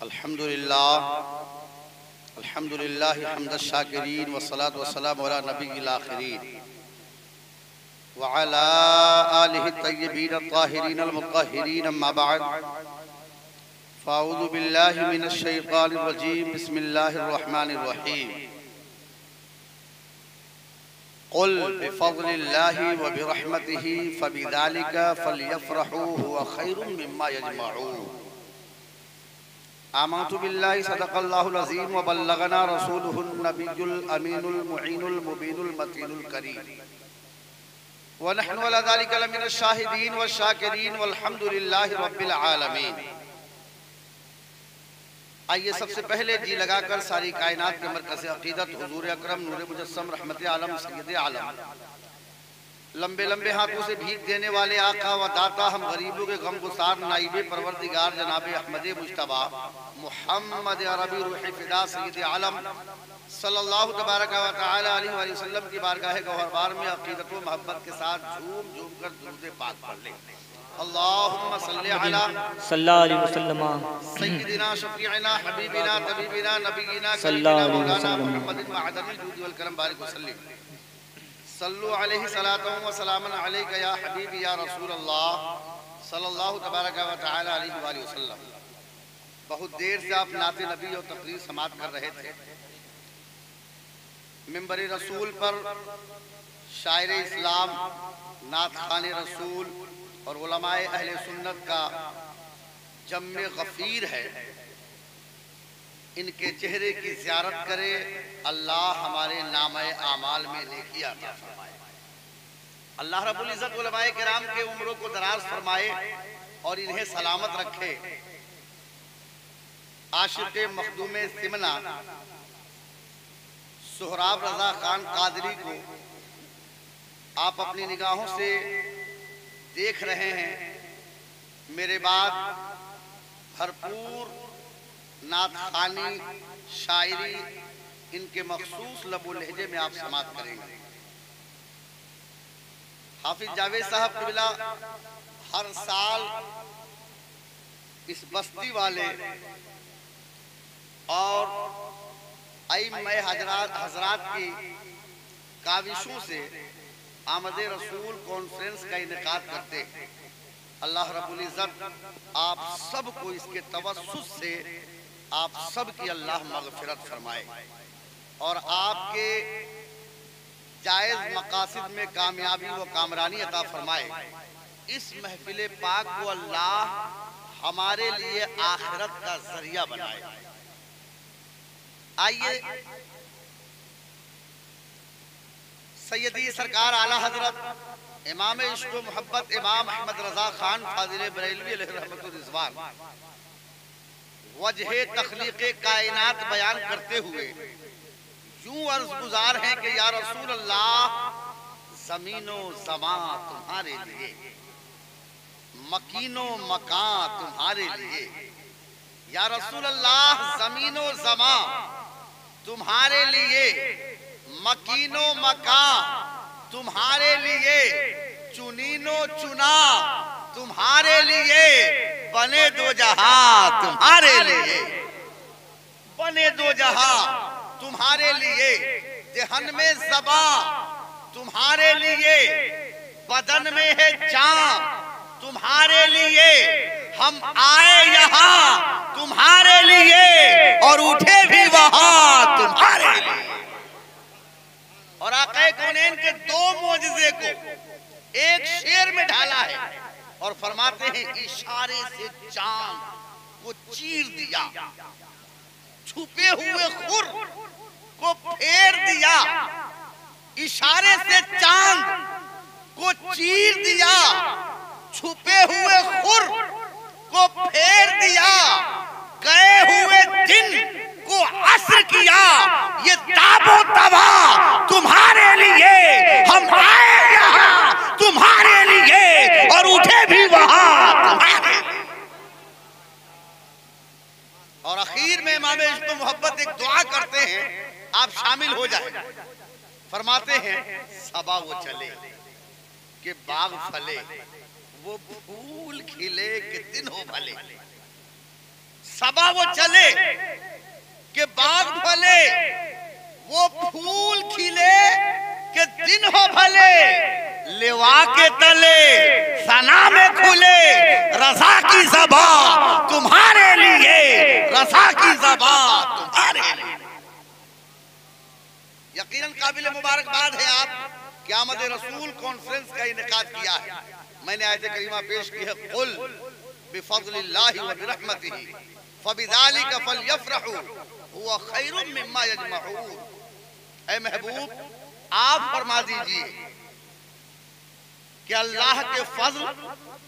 अल्हम्दुलिल्लाह अल्हम्दुलिल्लाह हम्दश शाकिरीन वस्सलातु वस्सलामु अला नबिय्यिल आखिरीन व अला आलिहि तय्यबीन अत्ताहिरीन अल-मुत्तहहिरीन अम्मा बअद फ़अऊज़ु बिल्लाहि मिनश शैतानिर रजीम बिस्मिल्लाहिर रहमानिर रहीम क़ुल बिफ़ज़लिल्लाहि व बिरहमतिहि फ़बिज़ालिका फ़लयफ़रहू हुवा ख़ैरुम मिम्मा यजमऊन आमन्तु बिल्लाहि सदक़ल्लाहुल अज़ीम व बल्लगना रसूलुहुन नबियुल अमीनुल मुईनुल मुबीनुल मतीनुल करीम व नहनु अला ज़ालिका लमिनश शाहिदीन व शाकिरीन वल्हम्दुलिल्लाहि रब्बिल आलमीन। आइए सबसे पहले जी लगाकर सारी कायनात के मरकज़ अक़ीदत हुज़ूर अकरम नूर मुजस्सम रहमत आलम सय्यद आलम लंबे लंबे हाथों से भीख देने वाले आका व दाता हम गरीबों के गम गुसार नाइबे परवरदिगार जनाब अहमद मुज्तबा मुहम्मद अरबी रूह फिदा सय्यद आलम सल्लल्लाहु तबारक व तआला अलैहि वसल्लम की बारगाह गौहरबार में अक़ीदत व मोहब्बत के साथ झूम झूम कर दुरूद पाक पढ़ लें। अल्लाहुम्मा सल्लि अला सल्लल्लाहु अलैहि वसल्लम सय्यिदिना शफीअना हबीबिना तबीबिना नबीना सल्लल्लाहु अलैहि मौलाना वसल्लम मुहम्मदिन व अदनिल जूद वल करम बारिक वसल्लिम सल्लु अलैहि सलातु व सलामुन अलैका या हबीबी या रसूल अल्लाह सल्लल्लाहु तबारक व तआला अलैहि वसल्लम। बहुत देर से आप नाते नबी और तकरीर समात कर रहे थे। मिंबर रसूल पर शायर इस्लाम, नात खान रसूल और उलमाए अहले सुन्नत का जम्मे गफीर है। इनके चेहरे की ज़ियारत करे, अल्लाह हमारे नामे आमाल में नेकी अता फरमाए। अल्लाह रब्बुल इज़्ज़त उलमाए किराम के उम्रों को दराज फरमाए और इन्हें सलामत रखे। आशिक़े मखदूमे सिमना सोहराब रज़ा खान कादरी को आप अपनी निगाहों से देख रहे हैं। मेरे बाद भरपूर नात खानी शायरी इनके मखसूस लबो लहजे में आप समात करेंगे। हाफिज जावेद साहब क़िबला हर साल इस बस्ती वाले और अइम्मा हज़रात की काविशों से आमद रसूल कॉन्फ्रेंस का इनेकाद करते हैं। अल्लाह रब्बुल इज़्ज़त आप सबको इसके तवस्सुस से आप सब की अल्लाह मग़फ़िरत फरमाए और आपके जायज़ मकासिद में कामयाबी व कामरानी अता फरमाए। इस महफिल पाक को अल्लाह हमारे लिए आखिरत का जरिया बनाए। आइए सैयदी सरकार आला हजरत इमाम इश्क़ व मोहब्बत इमाम अहमद रज़ा खान फाज़िल बरेलवी अलैहि रहमतुर रिज़वान वजह तख्लीक़े कायनात बयान करते हुए यूं अर्ज़ गुज़ार हैं कि या रसूल अल्लाह, ज़मीनो ज़मां तुम्हारे लिए, मकीनो मकान तुम्हारे लिए। या रसूल अल्लाह, ज़मीनो ज़मां तुम्हारे लिए, मकीनो मकान तुम्हारे लिए, चुनीनो चुना तुम्हारे लिए, बने दो जहां तुम्हारे लिए, बने दो जहां तुम्हारे लिए, देहन में ज़बां तुम्हारे लिए, बदन में है जान तुम्हारे लिए। हम आए यहाँ तुम्हारे लिए और उठे भी वहां तुम्हारे लिए। और आक़ाए कौनैन के दो मोजज़े को एक शेर में ढाला है और फरमाते हैं इशारे से चांद को चीर दिया, छुपे हुए खुर को फेर दिया। इशारे से चांद को चीर दिया, छुपे हुए खुर को फेर दिया, गए हुए दिन को असर किया। ये ताबो तबा तुम्हारे लिए, हम आए यहाँ तुम्हारे लिए और उठे भी वहां तुम्हारे लिए। और आखिर में इमाम इश्क़ व मोहब्बत एक दुआ करते हैं, आप शामिल हो जाए। फरमाते हैं सबा वो चले कि बाग फले, वो फूल खिले कि दिन हो भले। सबा वो चले कि बाग फले, वो फूल खिले कि दिन हो भले, लेवा के तले सना में खुले, रसा की ज़बा तुम्हारे लिए, रसा की ज़बा तुम्हारे लिए। यकीनन काबिल मुबारकबाद है आप कि आमद रसूल कॉन्फ्रेंस का इनेकाद किया है। मैंने आयत करीमा पेश की है, कुल बिफज़लिल्लाहि व बिरहमतिही फबिज़ालिका फलयफ़रहू हुवा खैरुम मिम्मा यजमऊन। ऐ महबूब, आप फरमा दीजिए कि अल्लाह के फज़ल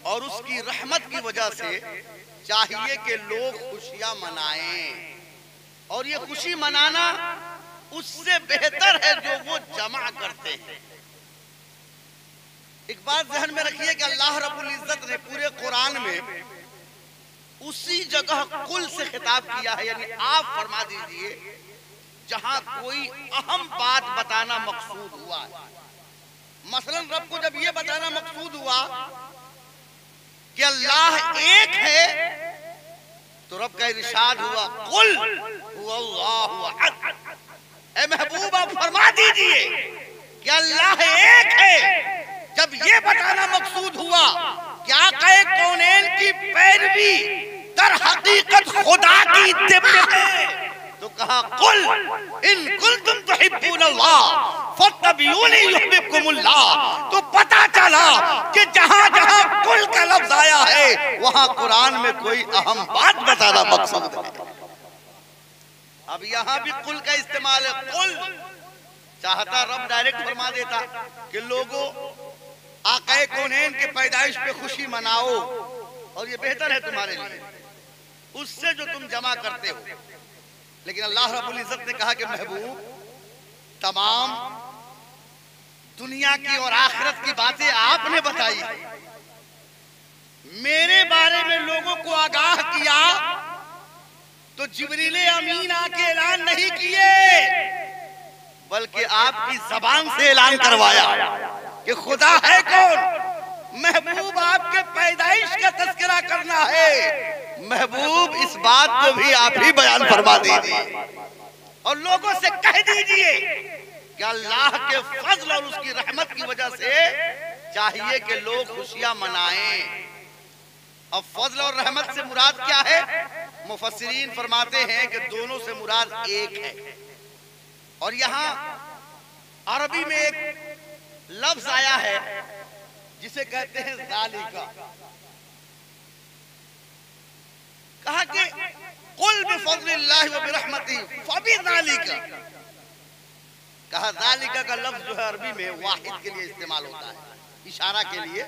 और उसकी रहमत की वजह से चाहिए कि लोग खुशियां मनाएं, और ये खुशी मनाना उससे बेहतर है जो वो जमा करते हैं। एक बात ज़हन में रखिए कि अल्लाह रब्बुल इज्जत ने पूरे कुरान में उसी जगह कुल से खिताब किया है, यानी आप फरमा दीजिए जहां कोई अहम बात बताना मकसूद हुआ है। मसलन रब को जब ये बताना मकसूद हुआ कि अल्लाह एक है, तो रब का इरशाद हुआ, कुल हुवल्लाहु अहद। ऐ महबूब, आप फरमा दीजिए कि अल्लाह एक है। जब ये बताना मकसूद हुआ कि आक़ा कौनैन की पैरवी दर हकीकत खुदा की इत्तिबा है, तो कहा, कुल इन कुंतुम तुहिब्बूनल्लाह फत्तबिऊनी युहिब्बुकुमुल्लाह। तो पता चला कि जहां जहां कुल का लफ्ज आया है वहां कुरान में कोई अहम बात बताना मकसूद है। अब यहां भी कुल का इस्तेमाल है। कुल चाहता रब डायरेक्ट फरमा देता कि लोगों, आक़ा कौनैन के पैदाइश पे खुशी मनाओ और ये बेहतर है तुम्हारे लिए उससे जो तुम जमा करते हो। लेकिन अल्लाह रब्बुल इज्जत ने कहा कि महबूब, तमाम दुनिया की और आखिरत की बातें आपने बताई, मेरे बारे में लोगों को आगाह किया तो जिब्रील अमीन आके ऐलान नहीं किए, बल्कि आपकी जबान से ऐलान करवाया कि खुदा है कौन। महबूब, आपके पैदाइश का तज़किरा करना है। महबूब, इस बात को भी आप ही बयान फरमा दीजिए और लोगों से कह दीजिए कि अल्लाह के फजल और उसकी रहमत की वजह से चाहिए कि लोग खुशियां मनाएं। अब फजल और रहमत से मुराद क्या है? मुफस्सिरीन फरमाते हैं कि दोनों से मुराद एक है। और यहाँ अरबी में एक लफ्ज आया है जिसे कहते हैं ज़ालिका। कहा कि कुल बिफज़लिल्लाहि व बिरहमतिही फबिज़ालिका। कहा ज़ालिका का लफ्ज जो है अरबी में वाहिद के लिए इस्तेमाल होता है, इशारा के लिए,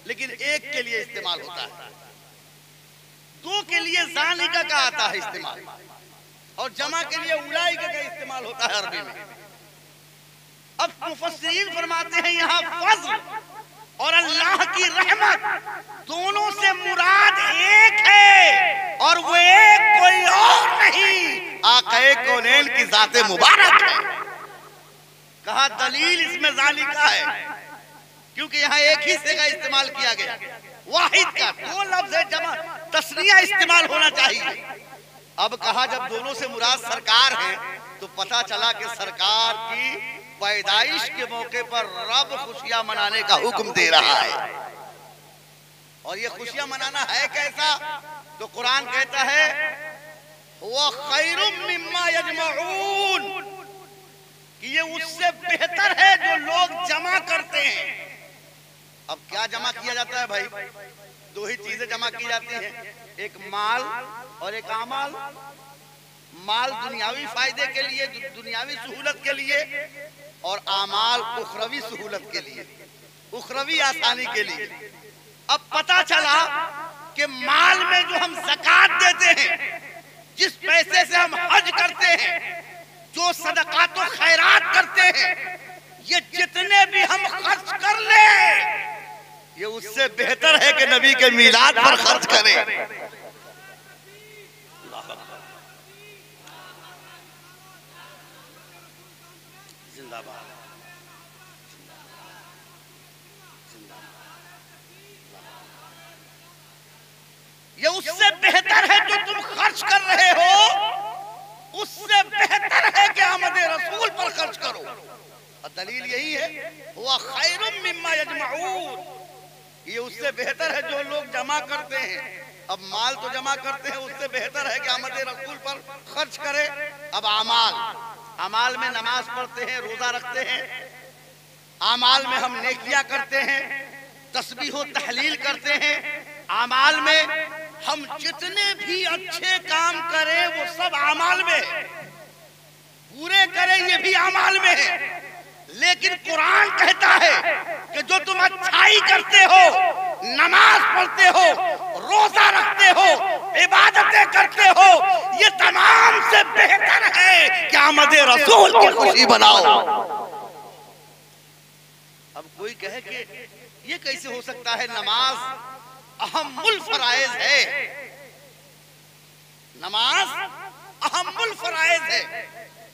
लेकिन एक के लिए इस्तेमाल होता है। दो के लिए ज़ालिका का आता है इस्तेमाल, और जमा के लिए उलाइका का इस्तेमाल होता है अरबी में। अब मुफस्सिरीन फरमाते हैं यहाँ फज़ल और अल्लाह की रहमत दोनों से मुराद एक है, और वो एक कोई और नहीं, आक़ा कौनैन की ज़ाते मुबारक है। कहा दलील इसमें ज़ालिका है क्योंकि यहाँ एक ही से का इस्तेमाल किया गया, वाहिद का। दो लफ्ज़ है, जमा तस्निया इस्तेमाल होना चाहिए। अब कहा जब दोनों से मुराद सरकार है तो पता चला कि सरकार की पैदाइश के मौके पर रब खुशियां मनाने का हुक्म दे रहा है। और ये खुशियां मनाना है कैसा? तो कुरान कहता है वो खैरुम मिम्मा यजमऊन, कि ये उससे बेहतर है जो लोग जमा करते हैं। अब क्या जमा किया जाता है भाई? दो ही चीजें जमा की जाती हैं, एक माल और एक आमाल। माल दुनियावी फायदे के लिए, दुनियावी सहूलत के लिए, और आमाल उखरवी सहूलत के लिए, उखरवी आसानी के लिए। अब पता चला कि माल में जो हम ज़कात देते हैं, जिस पैसे से हम हज करते हैं, जो सदकात और खैरात करते हैं, ये जितने भी हम खर्च कर ले, ये उससे बेहतर है कि नबी के मीलाद पर खर्च करें। ये उससे बेहतर है जो तुम खर्च खर्च कर रहे हो उससे बेहतर है कि आमद रसूल पर खर्च करो। और दलील यही है, हुआ खैरुम मिम्मा यजमाऊन, ये उससे बेहतर है जो लोग जमा करते हैं। अब माल तो जमा करते हैं, उससे बेहतर है कि आमद रसूल पर खर्च करे। अब अमाल में नमाज पढ़ते हैं, रोजा रखते हैं, अमाल में हम नेकियां करते हैं, तस्बीह व तहलील करते हैं, अमाल में हम जितने भी अच्छे काम करें वो सब अमाल में है, बुरे करें ये भी अमाल में है। लेकिन कुरान कहता है कि जो तुम अच्छाई करते हो, नमाज पढ़ते हो, रोजा रखते हो, इबादतें करते हो, ये तमाम से बेहतर है कि आमद रसूल की खुशी बनाओ। अब कोई कहे कि ये कैसे हो सकता है, नमाज अहम्मुल फराइज है, नमाज अहम्मुल फराइज है,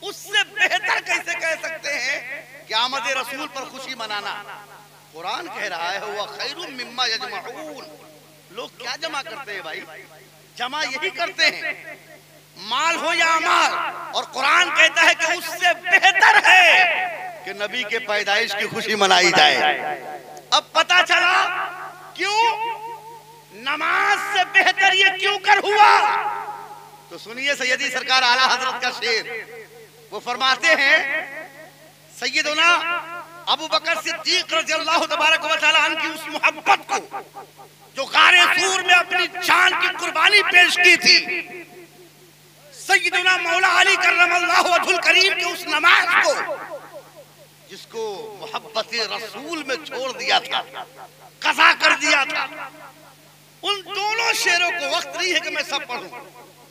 उससे बेहतर कैसे कह सकते हैं कि आमद रसूल पर खुशी मनाना। कुरान कह रहा है हुआ खैरुम मिम्मा यजमाऊन। लोग क्या जमा करते हैं भाई? जमा यही करते हैं, माल हो या अमाल। और कुरान कहता है कि उससे बेहतर है कि नबी के पैदाइश की खुशी मनाई जाए। अब पता चला क्यों नमाज से बेहतर ये क्यों कर हुआ। तो सुनिए सैयदी सरकार आला हजरत का शेर, वो फरमाते हैं सैयदना अबू बकर सिद्दीक रज़ियल्लाहु तबारक व तआला अन्हु की उस मोहब्बत को जो गारे सूर में अपनी जान की कुर्बानी पेश की थी, सैयदना मौला अली करमल्लाहु वजहुल करीम के उस नमाज को जिसको मोहब्बत रसूल में छोड़ दिया था, कज़ा कर दिया था। उन दोनों शेरों को, वक्त नहीं है कि मैं सब पढ़ूं,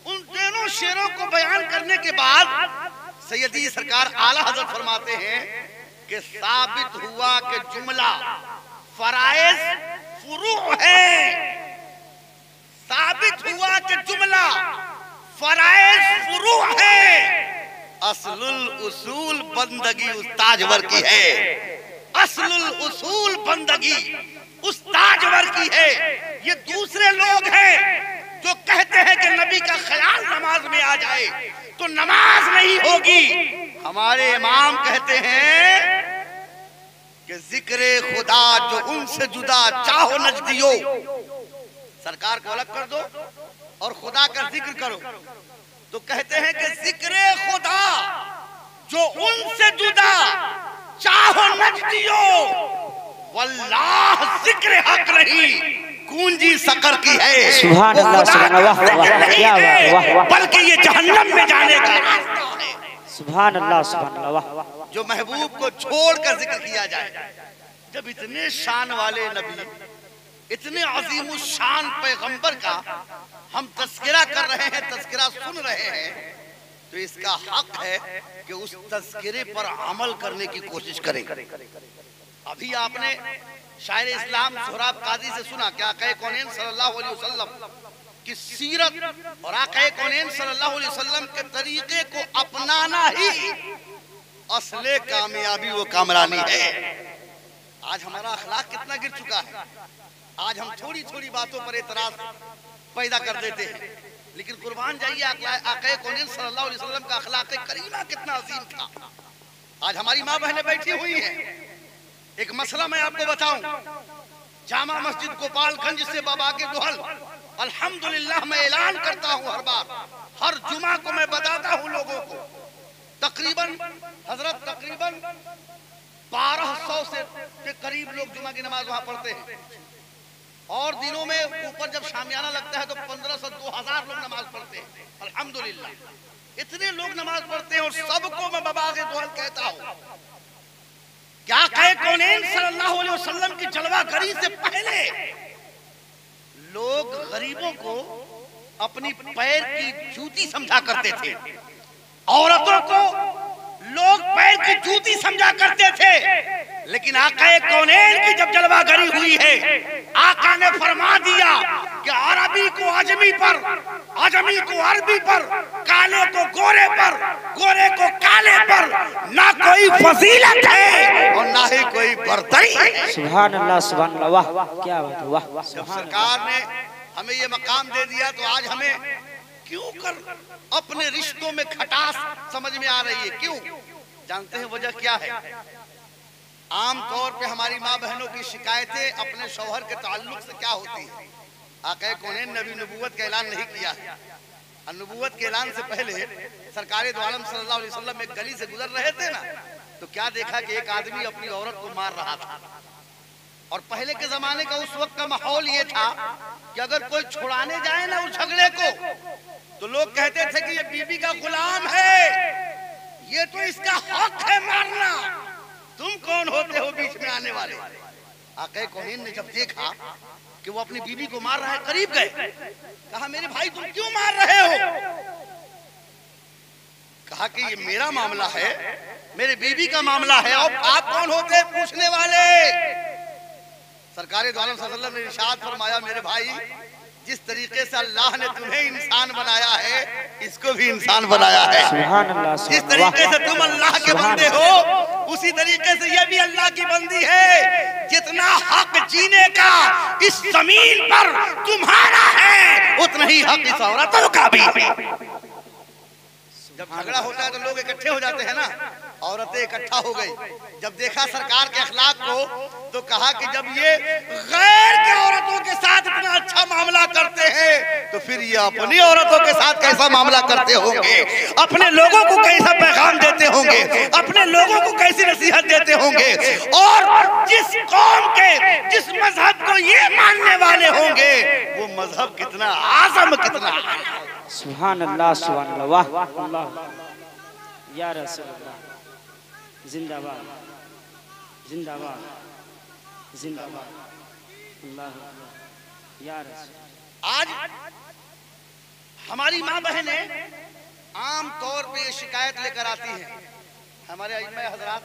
उन दोनों शेरों को बयान करने के बाद सैयदी सरकार आला हजरत फरमाते हैं कि साबित हुआ कि जुमला फराइज फुरू है, साबित हुआ कि जुमला फराइज फुरू है, असलुल उसूल बंदगी उस ताजवर की है, असलुल उसूल बंदगी उस ताजवर की है। ये दूसरे लोग हैं जो कहते हैं कि नबी का ख्याल नमाज में आ जाए तो नमाज नहीं होगी। हमारे इमाम कहते हैं कि जिक्र खुदा जो उनसे जुदा चाहो नजदियो, सरकार को अलग कर दो और खुदा का जिक्र करो। तो कहते हैं कि जिक्र खुदा जो उनसे जुदा चाहो नजदियो, वल्लाह जिक्र हक नहीं कुंजी सकर की है। सुभान अल्लाह, सुभान अल्लाह, बल्कि ये जहन्नम में जाने का रास्ता है। सुभान अल्लाह, सुभान अल्लाह। जो महबूब को छोड़कर जिक्र किया जाए। जब इतने शान वाले नबी, इतने अजीम शान पैगंबर का हम तस्करा कर रहे हैं, तस्करा सुन रहे हैं, तो इसका हक है कि उस तस्करे पर अमल करने की कोशिश करें। अभी आपने शायर इस्लाम सोहराब काजी से सुना क्या आक़ाए कौनैन सल्लल्लाहु अलैहि वसल्लम की सीरत और आक़ाए कौनैन सल्लल्लाहु अलैहि वसल्लम के तरीके को अपनाना ही असले कामयाबी व कामरानी है। आज हमारा अखलाक कितना गिर चुका है। आज हम थोड़ी थोड़ी बातों पर एतराज पैदा कर देते हैं, लेकिन कुर्बान जाइए आक़ाए कौनैन सल्लल्लाहु अलैहि वसल्लम का अखलाक करीमा कितना अजीम था। आज हमारी माँ बहनें बैठी हुई हैं। एक मसला मैं आपको बताऊं, जामा मस्जिद गोपालगंज से बाबा के दोहल, अल्हम्दुलिल्लाह मैं ऐलान करता हूं हर बार, हर जुमा को मैं बताता हूं लोगों को, तकरीबन हजरत तकरीबन 1200 से के करीब लोग जुमा की नमाज वहां पढ़ते हैं। और दिनों में ऊपर जब शामियाना लगता है तो 1500-2000 लोग नमाज पढ़ते हैं। अल्हम्दुलिल्लाह इतने लोग नमाज पढ़ते हैं और सबको मैं बाबा के दोहल कहता हूं, क्या आक़ाए कौनैन सल्लल्लाहु अलैहि वसल्लम की जलवागरी से पहले लोग गरीबों को अपनी पैर की जूती समझा करते थे, औरतों को लोग पैर की जूती समझा करते थे। लेकिन आक़ाए कौनैन की जब जलवागरी हुई है, आका ने फरमा दिया कि अरबी को अजमी पर, अजमी को अरबी पर, काले को गोरे पर, गोरे को काले पर ना कोई फजीलत है और ना ही कोई बर्तरी है। सुभान अल्लाह, सुभान अल्लाह, वाह क्या बात है, वाह। जब सरकार ने हमें ये मकाम दे दिया तो आज हमें क्यों कर अपने रिश्तों में खटास समझ में आ रही है? क्यों? जानते हैं वजह क्या है? आम तौर पे हमारी माँ बहनों की शिकायतें अपने शौहर के ताल्लुक से क्या होती है? आक़ाए कौनैन ने अभी नबूवत का ऐलान नहीं किया है। नबूवत के ऐलान से पहले सरकारे दो आलम सल्लल्लाहु अलैहि वसल्लम एक गली से गुजर रहे थे ना, तो क्या देखा कि एक आदमी अपनी औरत को मार रहा था। और पहले के जमाने का उस वक्त का माहौल ये था कि अगर कोई छुड़ाने जाए ना उस झगड़े को, तो लोग कहते थे कि ये बीबी का गुलाम है, ये तो इसका हक है मारना, तुम कौन होते हो बीच में आने वाले? आक़ाए कौनैन ने जब देखा कि वो अपनी बीबी को मार रहा है, करीब गए, कहा मेरे भाई तुम क्यों मार रहे हो? कहा कि ये मेरा मामला है, मेरे बीबी का मामला है, और आप कौन होते हैं पूछने वाले? सरकारे दो आलम सल्लल्लाहु अलैहि वसल्लम ने इरशाद फरमाया, मेरे भाई जिस तरीके से अल्लाह ने तुम्हें इंसान बनाया है, इसको भी इंसान बनाया है। सुभान अल्लाह, जिस तरीके से तुम अल्लाह के बंदे हो, उसी तरीके से ये भी अल्लाह की बंदी है। जितना हक जीने का इस जमीन पर तुम्हारा है, उतना ही हक इस औरतों का भी। जब झगड़ा होता है तो लोग इकट्ठे हो जाते हैं ना, औरतें इकट्ठा हो गई। जब देखा सरकार के अखलाक को, तो कहा कि जब ये गैर के औरतों के साथ इतना अच्छा मामला करते हैं, तो फिर ये अपनी औरतों के साथ कैसा मामला करते होंगे, अपने लोगों को कैसा पैगाम देते होंगे, अपने लोगों को कैसी नसीहत देते होंगे, और जिस कौम के जिस मजहब को ये मानने वाले होंगे, वो मजहब कितना आज़म, कितना। सुभान अल्लाह, सुभान अल्लाह, वाह अल्लाह या रसूल अल्लाह, जिंदाबाद जिंदाबाद जिंदाबाद, अल्लाह या रसूल। आज हमारी माँ बहनें आम तौर पे शिकायत लेकर आती हैं, हमारे इमाम हजरात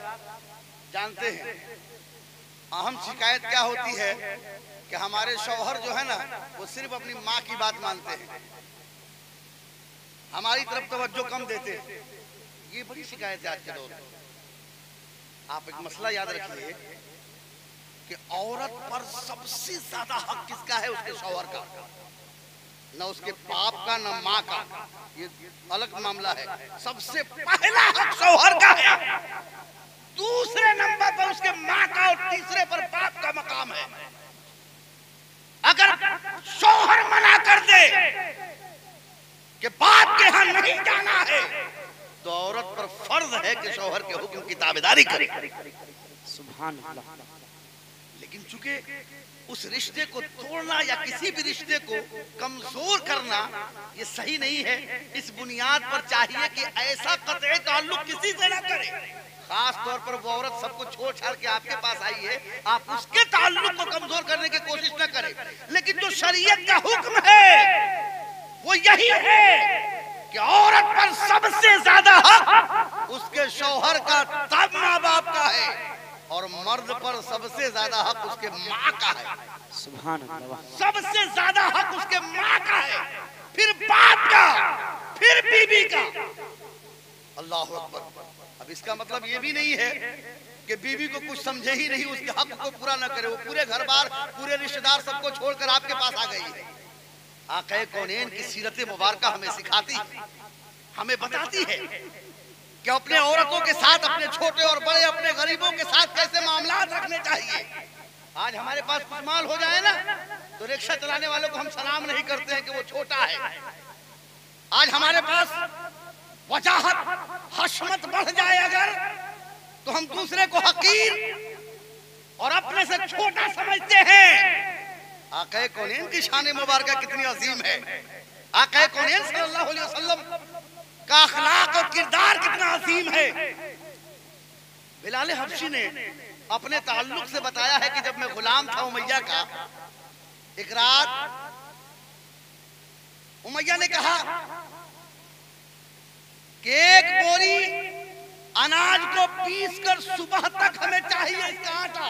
जानते हैं अहम शिकायत क्या होती है कि हमारे शौहर जो है ना, वो सिर्फ अपनी माँ की बात मानते हैं, हमारी तरफ तवज्जो कम देते हैं। ये बड़ी शिकायत है आज के दौर में। आप एक मसला याद रखिए कि औरत पर सबसे ज्यादा हक किसका है? उसके शौहर का, न उसके बाप का, न माँ का, ये अलग मामला है। सबसे पहला हक शौहर का है, दूसरे नंबर पर उसके माँ का, और तीसरे पर बाप का मकाम है। अगर शौहर मना कर दे कि बाप के यहाँ नहीं जाना है, तो औरत पर फर्ज है कि शौहर के हुक्म की ताबेदारी करे। सुभान अल्लाह। लेकिन चूंकि उस रिश्ते को तोड़ना या किसी भी रिश्ते को कमजोर करना ये सही नहीं है। इस बुनियाद पर चाहिए कि ऐसा कतई ताल्लुक किसी से ना करे। खास तौर पर वो औरत सबको छोड़ छाड़ के आपके पास आई है, आप उसके ताल्लुक को कमजोर करने की कोशिश न करें। लेकिन जो शरीयत का हुक्म है वो यही है कि औरत पर सबसे ज्यादा हक उसके शौहर का, तब माँ बाप का है, और मर्द पर सबसे ज्यादा हक उसके माँ का है। सुभान अल्लाह। सबसे ज्यादा हक उसके माँ का है, फिर बाप का, फिर बीबी का। अल्लाह अकबर। अब इसका मतलब ये भी नहीं है कि बीबी को कुछ समझे ही नहीं, उसके हक को पूरा न करे। वो पूरे घर बार, पूरे रिश्तेदार सबको छोड़कर आपके पास आ गई है। आक़ाए कौनैन की सीरत मुबारक हमें सिखाती है, हमें बताती है कि अपने औरतों के साथ, अपने छोटे और बड़े, अपने गरीबों के साथ कैसे मामलात रखने चाहिए। आज हमारे पास कुछ माल हो जाए ना, तो रिक्शा चलाने वालों को हम सलाम नहीं करते हैं कि वो छोटा है। आज हमारे पास वजाहत, हशमत बढ़ जाए अगर, तो हम दूसरे को हकीर और अपने से छोटा समझते हैं। आक़ाए कौनैन की शान मुबारक कितनी अजीम है। आक़ाए कौनैन सल्लल्लाहु अलैहि वसल्लम का अखलाक और किरदार कितना अजीम है। बिलाल हबशी ने अपने ताल्लुक से बताया है कि जब मैं गुलाम था उमैया का, एक रात उमैया ने कहा कि एक बोरी अनाज को पीसकर सुबह तक हमें चाहिए इसका आटा।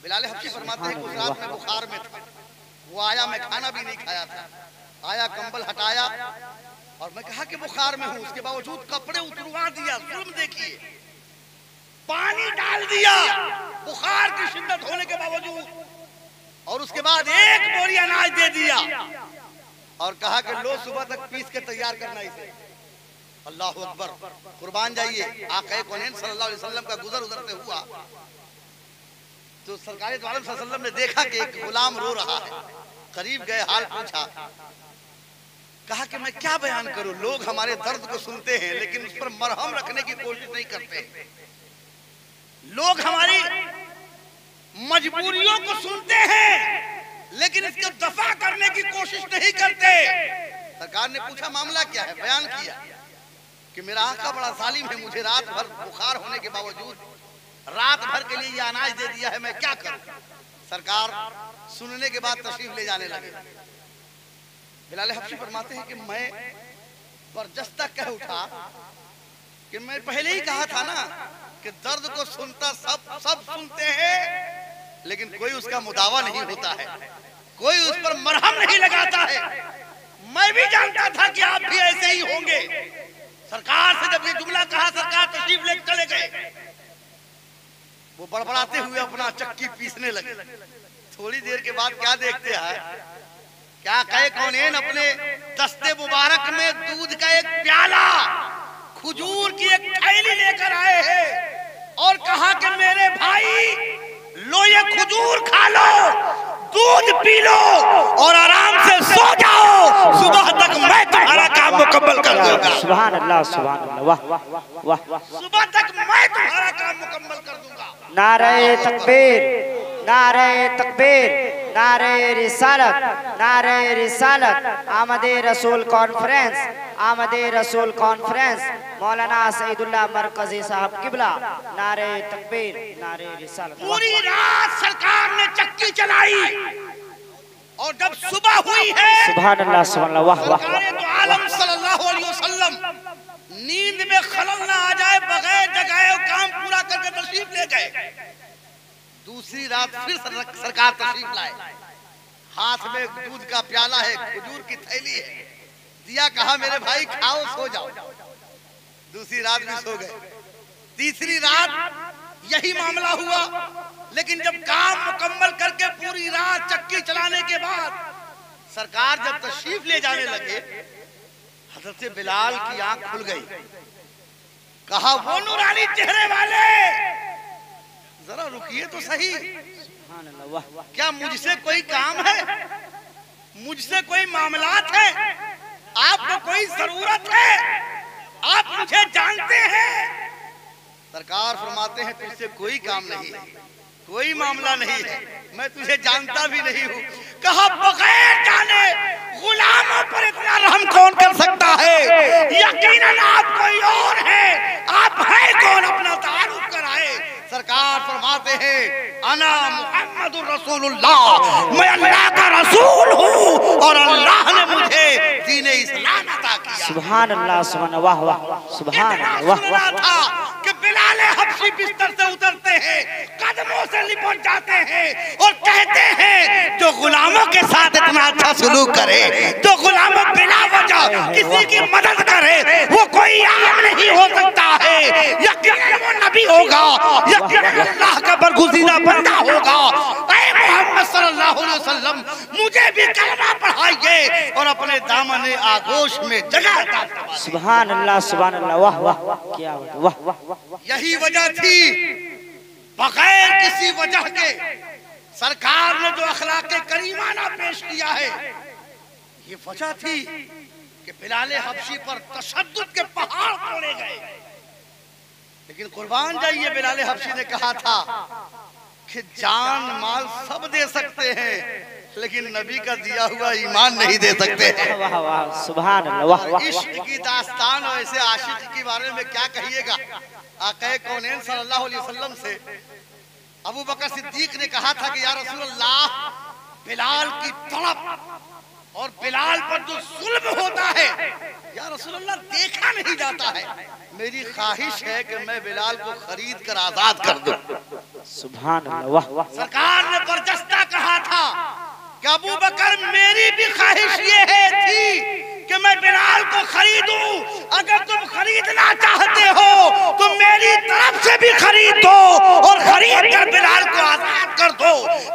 बिलाल हबशी फरमाते हैं कि उस रात में बुखार में था। वो आया, मैं खाना भी नहीं खाया था, आया कंबल हटाया और मैं कहा कि बुखार में हूँ। उसके बावजूद कपड़े उतरवा दिया, जुल्म देखिए, पानी डाल दिया बुखार की शिद्दत होने के बावजूद, और उसके बाद एक बोरी अनाज दे दिया। और कहा कि लो सुबह तक पीस के तैयार करना इसे। अल्लाह अकबर, कुर्बान जाइए। आक़ा कौनैन सल्लल्लाहु अलैहि वसल्लम का गुजर उधर से हुआ तो सरकार दो आलम सल्लल्लाहु अलैहि वसल्लम ने देखा कि एक गुलाम रो रहा है। करीब गए, हाल पूछा, कहा कि मैं क्या बयान करूं, लोग हमारे दर्द को सुनते हैं लेकिन उस पर मरहम रखने की कोशिश नहीं करते, लोग हमारी मजबूरियों को सुनते हैं लेकिन इसको दफा करने की कोशिश नहीं करते। सरकार ने पूछा मामला क्या है, बयान किया कि मेरा आका बड़ा जालिम है, मुझे रात भर बुखार होने के बावजूद रात भर के लिए ये अनाज दे दिया है, मैं क्या करूं। सरकार सुनने के बाद तशरीफ ले जाने लगे। बिलाल हबशी फरमाते हैं कि मैं बरजस्ता कह उठा कि मैं पहले ही कहा था ना कि दर्द को सुनता सब सुनते हैं लेकिन कोई उसका मुदावा नहीं होता है, कोई उस पर मरहम नहीं लगाता है। मैं भी जानता था कि आप भी ऐसे ही होंगे। सरकार से जब ये जुमला कहा, सरकार तशरीफ ले चले गए। वो बड़बड़ाते हुए अपना चक्की पीसने लगे। थोड़ी देर के बाद क्या देखते हैं, क्या कहे कौनैन अपने दस्ते मुबारक में दूध का एक प्याला, खजूर की एक थैली लेकर आए हैं और कहा कि मेरे भाई लो ये खजूर खा लो, दूध पी लो और आराम से सो जाओ, सुबह तक मैं तुम्हारा काम मुकम्मल कर दूंगा। सुभान अल्लाह, सुभान अल्लाह, वाह वाह वाह, सुबह तक मैं तुम्हारा काम मुकम्मल कर दूंगा। नारे तकबीर, नारे तकबीर, नारे रिसालत, नारे रिसालत। आमदे रसूल कॉन्फ्रेंस, आमदे रसूल कॉन्फ्रेंस, मौलाना सईदुल्लाह मरकजी साहब किबला। नारे तकबीर, नारे रिसालत। पूरी रात सरकार ने चक्की चलाई और जब सुबह हुई है, सुभान अल्लाह, सुभान अल्लाह, वाह वाह, सरकार दो आलम सल्लल्लाहु अलैहि वसल्लम नींद में खलल ना आ जाए, बगैर जगाए काम पूरा करके तशरीफ ले गए। दूसरी रात फिर सरकार तशरीफ लाए, हाथ में दूध का प्याला है, खजूर की थैली है, दिया, कहा मेरे भाई खाओ सो जाओ। दूसरी रात भी सो गए। तीसरी रात यही मामला हुआ, लेकिन जब काम मुकम्मल करके पूरी रात चक्की चलाने के बाद सरकार जब तशरीफ ले जाने लगे, हजरत बिलाल की आंख खुल गई। कहा वो नूरानी चेहरे वाले जरा रुकिए तो सही, क्या मुझसे कोई काम है, मुझसे कोई मामलात है, आपको कोई जरूरत है, आप मुझे जानते हैं। सरकार फरमाते हैं तुझसे कोई काम नहीं है, कोई मामला नहीं है, मैं तुझे जानता भी नहीं हूँ। कहा बगैर जाने गुलामों पर इतना रहम कौन कर सकता है, यकीनन आप कोई और है, आप हैं कौन, अपना तारुफ कराए। सरकार फरमाते हैं अना मुहम्मदुर रसूलुल्लाह, मैं अल्लाह का रसूल हूँ और अल्लाह ने मुझे दीन इस्लाम अता किया। सुभान अल्लाह, सुभान अल्लाह, वाह वाह, सुभान अल्लाह, वाह वाह। था कि बिलाल हबशी बिस्तर से उतरते हैं, कदमों से लिपट जाते हैं और कहते हैं जो गुलामों के साथ इतना अच्छा सलूक करे, जो गुलामों बिना वजह किसी की मदद करे, वो कोई आम नहीं हो सकता है, यकीनन वो नबी होगा, यकीनन अल्लाह का बरगुज़ीदा बंदा होगा। ऐ मोहम्मद सल्लल्लाहु अलैहि वसल्लम मुझे भी कलमा पढ़ाइए और अपने दामन आगोश में जगह अता फरमाइए। सुभान अल्लाह, सुभान अल्लाह, वाह वाह, क्या बात, वाह वाह वाह। यही वजह थी, बगैर किसी वजह के सरकार ने जो अखलाके करीमाना पेश किया है, ये वजह थी कि बिलाल हबशी पर तशद्दुद के पहाड़ तोड़े गए। लेकिन कुर्बान जाइए, बिलाल हबशी ने कहा था कि जान माल सब दे सकते हैं लेकिन नबी का दिया हुआ ईमान नहीं दे सकते हैं। वाह वाह, सुभान अल्लाह, वाह वाह। इश्क की दास्तान और ऐसे आशिक के बारे में क्या कहिएगा। आक़ा कौनैन सल्लल्लाहु अलैहि वसल्लम से अबू बकर सिद्दीक ने कहा था कि या रसूल अल्लाह, बिलाल की तड़प और बिलाल पर जो जुल्म होता है या रसूल अल्लाह देखा नहीं जाता है, मेरी ख्वाहिश है कि मैं बिलाल को खरीद कर आजाद कर दूं। सुभान अल्लाह, वाह वाह। सरकार ने बरजस्ता कहा था कि अबू बकर मेरी भी ख्वाहिश ये थी कि मैं बिलाल को खरीदूं, अगर तुम खरीदना चाहते हो तो मेरी तरफ से भी खरीद दो और खरीद कर बिलाल को आजाद कर दो।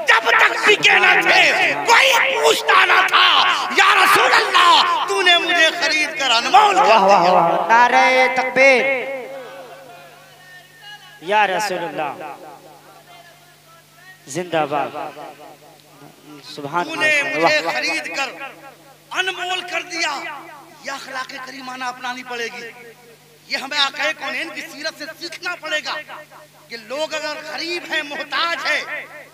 जब तक बिके न थे कोई पूछता न था या रसूल अल्लाह अनमोल कर वाह वाह दिया। वाह, नारे तकबीर या रसूलुल्लाह, जिंदाबाद, सुभान तूने अल्लाह, मुझे वाह वाह, खरीद कर अनमोल कर दिया। यह अखलाक करीमाना अपनानी पड़ेगी। ये हमें आक़ाए कौनैन की सीरत से सीखना पड़ेगा कि लोग अगर गरीब है, मोहताज है,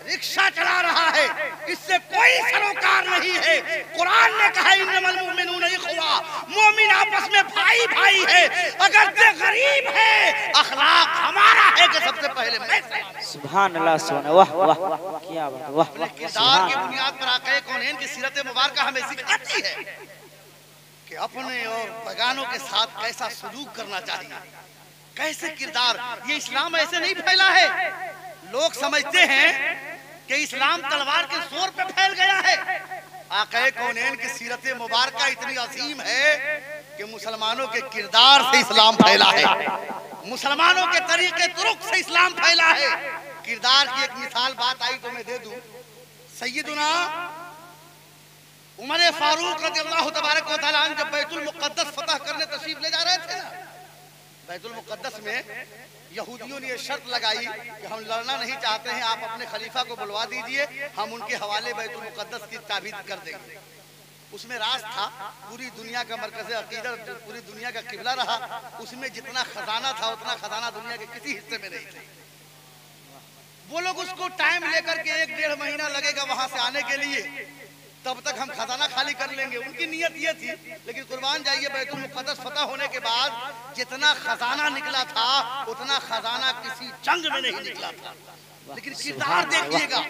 रिक्शा चला रहा है, इससे कोई सरोकार नहीं है। कुरान ने कहा इन्नमल मुमिनून इख्वा, मोमिन आपस में भाई भाई है। अगर ये गरीब है, अखलाक हमारा है कि सबसे पहले मैं सुभान अल्लाह, सुभान, वाह वाह वाह, क्या बात, वाह अपने वाह, किरदार की सुभान, बुनियाद पर आक़ाए कौनैन की सीरत मुबारका हमें सिखाती है कि अपने और बगानों के साथ कैसा सलूक करना चाहिए, कैसे किरदार। ये इस्लाम ऐसे नहीं फैला है। लोग समझते हैं कि इस्लाम तलवार के जोर पे फैल गया है। आक़ाए कौनैन की सीरत मुबारका इतनी अजीम है कि मुसलमानों के किरदार से इस्लाम फैला है, मुसलमानों के तरीके तुरुक से इस्लाम फैला है। किरदार की एक मिसाल बात आई तो मैं दे दूं। सैयदुना उमर फारूक रज़ियल्लाहु तबारक व तआला अन्हु जब बैतुल मुक़द्दस फतह करने तशरीफ ले जा रहे थे ना, बैतुल मुक़द्दस में यहूदियों ने ये शर्त लगाई कि हम लड़ना नहीं चाहते हैं, आप अपने खलीफा को बुलवा दीजिए, हम उनके हवाले बैतुल मुक़द्दस की ताबीद कर देंगे। उसमें राज था, पूरी दुनिया का मरकज़ अक़ीदत, पूरी दुनिया का किबला रहा। उसमें जितना खजाना था उतना खजाना दुनिया के किसी हिस्से में नहीं था। वो लोग उसको टाइम लेकर के 1-1.5 महीना लगेगा वहां से आने के लिए, तब तक हम खजाना खाली कर लेंगे। उनकी नीयत ये थी। लेकिन कुर्बान जाइए, बैतुल मुक़द्दस फतह होने के बाद जितना खजाना निकला था उतना खजाना किसी जंग में नहीं निकला था। लेकिन किरदार देखिएगा,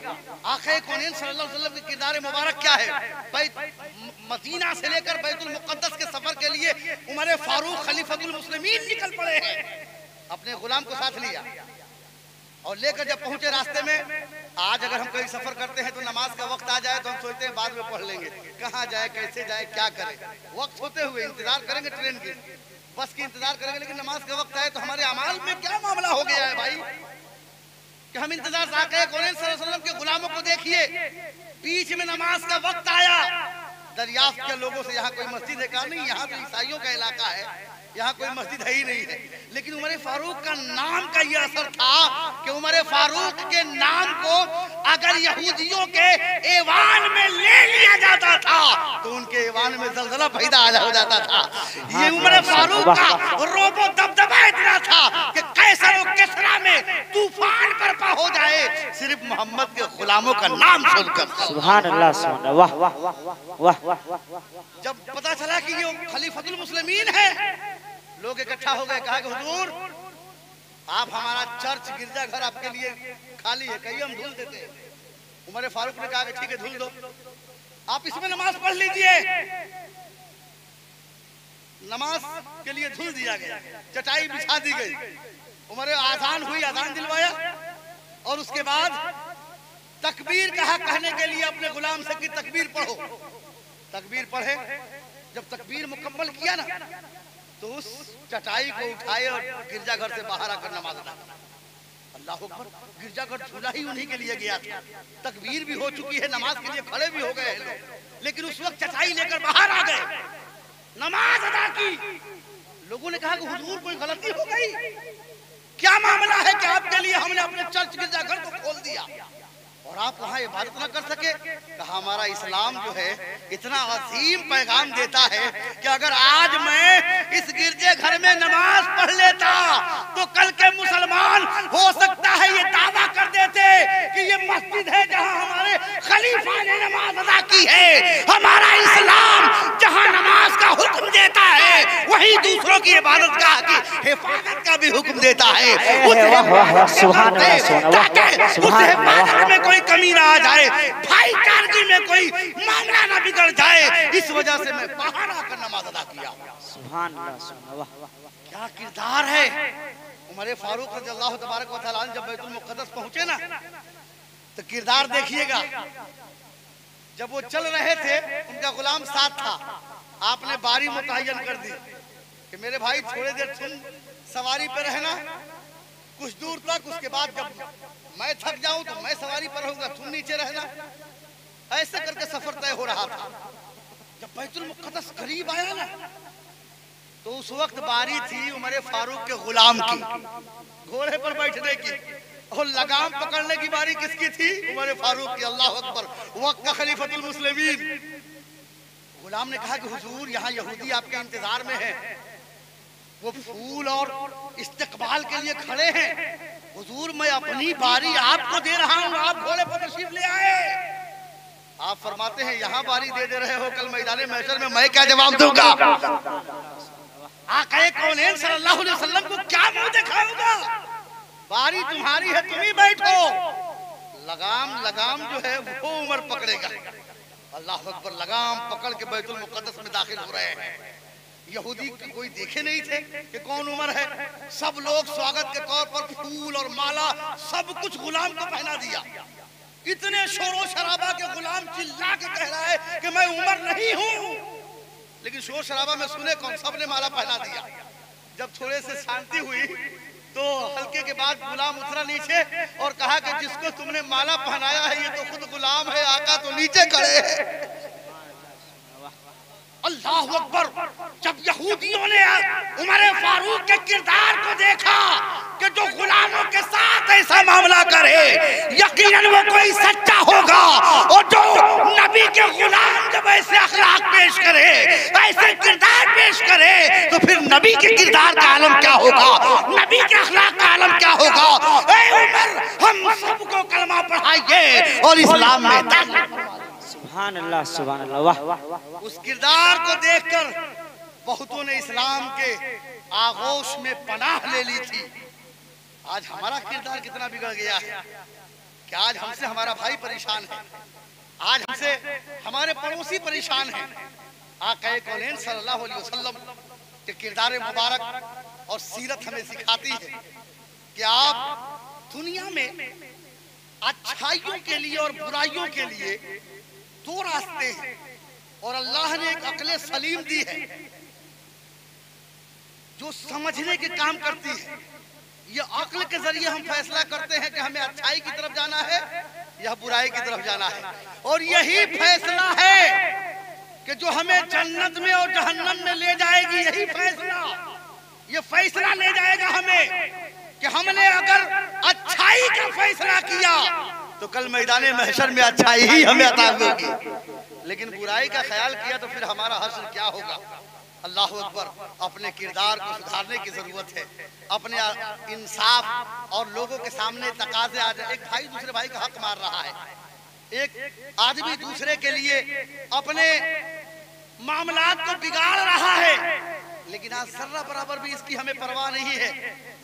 आक़ाए कौनैन सल्लल्लाहु अलैहि वसल्लम के किरदार मुबारक क्या है। मदीना से लेकर बैतुल मुक़द्दस के सफर के लिए उमर फारूक खलीफतुल मुस्लिमीन निकल पड़े हैं। अपने गुलाम को साथ लिया और लेकर जब पहुंचे रास्ते में, आज अगर हम कहीं सफर करते हैं तो नमाज का वक्त आ जाए तो हम सोचते हैं बाद में पढ़ लेंगे, कहाँ जाए, कैसे जाए, क्या करें। वक्त होते हुए इंतजार करेंगे, ट्रेन की, बस की इंतजार करेंगे, लेकिन नमाज का वक्त आए तो हमारे अमाल में क्या मामला हो गया है भाई कि हम इंतजार। आक़ाए कौनैन सल्लल्लाहु अलैहि वसल्लम के गुलामों को देखिए, बीच में नमाज का वक्त आया, दरियाफ्त के लोगों से यहाँ कोई मस्जिद है? कहा नहीं, यहाँ तो ईसाइयों का इलाका है, यहाँ कोई मस्जिद है ही नहीं है। लेकिन उमर फारूक का नाम का यह असर था कि उमर फारूक के नाम को अगर यहूदियों के ऐवान में ले लिया जाता था तो उनके ऐवान में जलजला पैदा हो जाता था। ये उमर फारूक का रोबो दबदबा इतना था कि कैसर और किसरा में तूफान बर्पा हो जाए सिर्फ मोहम्मद के गुलामों का नाम सुनकर। सुभान अल्लाह, सुभान, वाह वाह वाह वाह वाह। जब पता चला कि ये खलीफतुल मुस्लिमीन है, लोग इकट्ठा हो गए, कहा कि हुजूर आप हमारा चर्च गिरजाघर आपके लिए खाली है, कहिए हम धुल देते हैं। उमर फारूक ने कहा कि ठीक है धुल दो, आप इसमें नमाज पढ़ लीजिए। नमाज के लिए धुल दिया गया, चटाई बिछा दी गई। उमर आजान हुई, आजान दिलवाया और उसके बाद तकबीर कहा कहने के लिए अपने गुलाम से कि तकबीर पढ़ो। तकबीर पढ़े, जब तकबीर मुकम्मल किया ना तो उस चटाई को उठाए और गिरजाघर से बाहर आकर नमाज अदा की। अल्लाह अकबर, गिरजाघर झूला ही उन्हीं के लिए गया था। तकबीर भी हो चुकी है, नमाज के लिए खड़े भी हो गए हैं लोग, लेकिन उस वक्त चटाई लेकर बाहर आ गए, नमाज अदा की। लोगों ने कहा कि हुजूर कोई गलती हो गई, क्या मामला है कि आपके लिए हमने अपने चर्च गिरजाघर को खोल दिया और आप वहाँ इबादत न कर सके? कहा हमारा इस्लाम जो है इतना अजीम पैगाम देता है कि अगर आज मैं इस गिरजे घर में नमाज पढ़ लेता तो कल के मुसलमान हो सकता है ये दावा कर देते कि ये मस्जिद है जहाँ हमारे खलीफा ने नमाज अदा की है। हमारा इस्लाम जहाँ नमाज का हुक्म देता है वही दूसरों की इबादत का हिफाजत का भी हुक्म देता है। में कोई कमी ना आ जाए, भाईचारगी में कोई मामला ना बिगड़ जाए, इस वजह से मैं बाहर आकर नमाज अदा किया। सुभान अल्लाह, सुभान, वाह वाह, क्या किरदार है। उमर फारूक रज़ियल्लाहु तबारक व तआला जब बैतुल मुक़द्दस पहुंचे ना तो किरदार देखिएगा। जब वो चल रहे थे उनका गुलाम साथ था, आपने बारी मुतय्यन कर दी कि मेरे भाई थोड़ी देर तुम सवारी पर रहना कुछ दूर तक, उसके बाद जब मैं थक जाऊं तो मैं सवारी पर रहूंगा, तुम नीचे रहना। ऐसे करके सफर तय हो रहा था। जब बैतुल मुक़द्दस करीब आया ना तो उस वक्त बारी थी उमर फारूक के गुलाम की घोड़े पर बैठने की, और लगाम पकड़ने की बारी किसकी थी? उमर फारूक की। अल्लाह अकबर। वक्त का खलीफतुल मुस्लिमीन। गुलाम ने कहा कि हुजूर यहाँ यहूदी आपके इंतजार में है, वो फूल और इस्तकबाल के लिए खड़े हैं। हुजूर मैं अपनी बारी आपको दे रहा हूँ, आप घोड़े पर तशरीफ ले आए। आप फरमाते हैं यहाँ बारी दे रहे हो, कल मैदान महशर में मैं क्या जवाब दूंगा? आक़ाए कौनैन सल्लल्लाहु अलैहि वसल्लम को क्या मुंह दिखाऊंगा? बारी तुम्हारी है, तुम ही बैठो। लगाम जो है वो उमर पकड़ेगा। अल्लाह अकबर। लगाम पकड़ के बैतुल मुक़द्दस में दाखिल हो रहे हैं। यहूदी कोई देखे नहीं थे कि कौन उमर है। सब लोग स्वागत के तौर पर फूल और माला सब कुछ गुलाम को पहना दिया। इतने शोर शराबा के गुलाम चिल्ला के कह रहा है कि मैं उमर नहीं हूँ, लेकिन शोर शराबा में सुने कौन? सबने माला पहना दिया। जब थोड़े से शांति हुई तो हल्के के बाद गुलाम उतरा नीचे और कहा कि जिसको तुमने माला पहनाया है ये तो खुद गुलाम है, आका तो नीचे खड़े हैं। अल्लाह अकबर। जब यहूदियों ने उमर फारूक के किरदार को देखा कि जो गुलामों के साथ ऐसा मामला करे, यकीनन वो कोई सच्चा होगा। और जो नबी के गुलाम जब ऐसे अखलाक पेश करे, ऐसे किरदार पेश करे, तो फिर नबी के किरदार का आलम क्या होगा? नबी के अखलाक का आलम क्या होगा? ऐ उमर, हम सबको कलमा पढ़ाइए और इस्लाम में। सुभान अल्लाह, सुभान अल्लाह, वाह वाह। उस किरदार को देखकर बहुतों ने इस्लाम के आगोश में पनाह ले ली थी। आज हमारा किरदार कितना बिगड़ गया है कि आज हमसे हमारा भाई परेशान है, आज हमसे हमारे पड़ोसी परेशान हैं। आक़ाए कौनैन सल्लल्लाहु अलैहि वसल्लम के किरदार मुबारक और सीरत हमें सिखाती है कि आप दुनिया में अच्छाइयों के लिए और बुराइयों के लिए दो रास्ते हैं, और अल्लाह ने एक अक्ल सलीम दी है जो समझने के काम करती है। ये अक्ल के जरिए हम फैसला करते हैं कि हमें अच्छाई की तरफ जाना है या बुराई की तरफ जाना है, और यही फैसला है कि जो हमें जन्नत में और जहन्नम में ले जाएगी। यही फैसला, ये फैसला ले जाएगा हमें कि हमने अगर अच्छाई का फैसला किया तो कल मैदान महशर में अच्छाई ही हमें अता होगी, लेकिन बुराई का ख्याल किया तो फिर हमारा हश्र क्या होगा? अल्लाह अकबर। अपने किरदार को सुधारने की जरूरत है। अपने इंसाफ और लोगों के सामने तकाजे आ जाए। एक भाई दूसरे भाई का हक मार रहा है, एक आदमी दूसरे के लिए अपने मामलात को बिगाड़ रहा है, लेकिन आज जर्रा बराबर भी इसकी हमें परवाह नहीं है,